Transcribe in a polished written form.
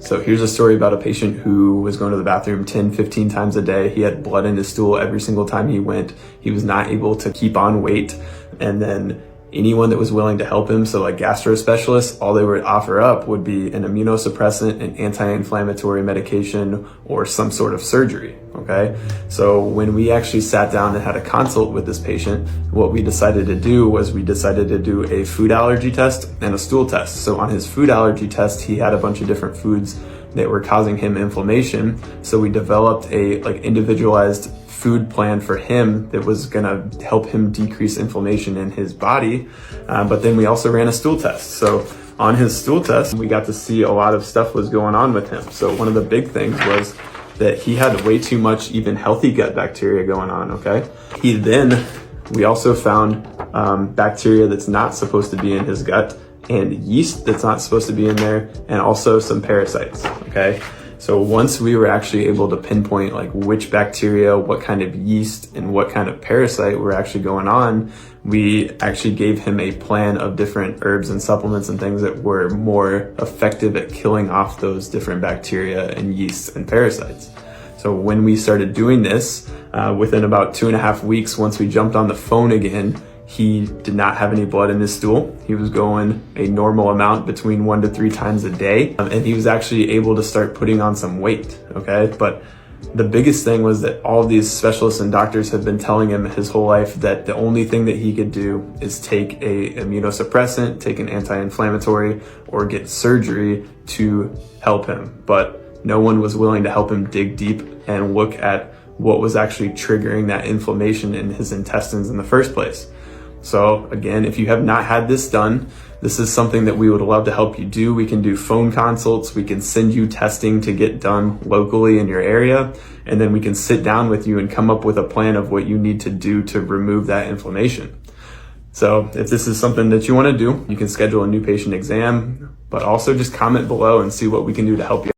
So here's a story about a patient who was going to the bathroom 10, 15 times a day. He had blood in his stool every single time he went. He was not able to keep on weight. And then anyone that was willing to help him, so like gastro specialists, all they would offer up would be an immunosuppressant, an anti-inflammatory medication, or some sort of surgery, okay? So when we actually sat down and had a consult with this patient, what we decided to do was we decided to do a food allergy test and a stool test. So on his food allergy test, he had a bunch of different foods that were causing him inflammation. So we developed a individualized food plan for him that was gonna help him decrease inflammation in his body. But then we also ran a stool test. So on his stool test, we got to see a lot of stuff was going on with him. So one of the big things was that he had way too much even healthy gut bacteria going on, okay? We also found bacteria that's not supposed to be in his gut, and yeast that's not supposed to be in there, and also some parasites, okay? So once we were actually able to pinpoint like which bacteria, what kind of yeast, and what kind of parasite were actually going on, we actually gave him a plan of different herbs and supplements and things that were more effective at killing off those different bacteria and yeasts and parasites. So when we started doing this, within about 2.5 weeks, once we jumped on the phone again, he did not have any blood in his stool. He was going a normal amount between 1 to 3 times a day. And he was actually able to start putting on some weight, okay? But the biggest thing was that all of these specialists and doctors have been telling him his whole life that the only thing that he could do is take a immunosuppressant, take an anti-inflammatory, or get surgery to help him. But no one was willing to help him dig deep and look at what was actually triggering that inflammation in his intestines in the first place. So again, if you have not had this done, this is something that we would love to help you do. We can do phone consults. We can send you testing to get done locally in your area. And then we can sit down with you and come up with a plan of what you need to do to remove that inflammation. So if this is something that you want to do, you can schedule a new patient exam, but also just comment below and see what we can do to help you.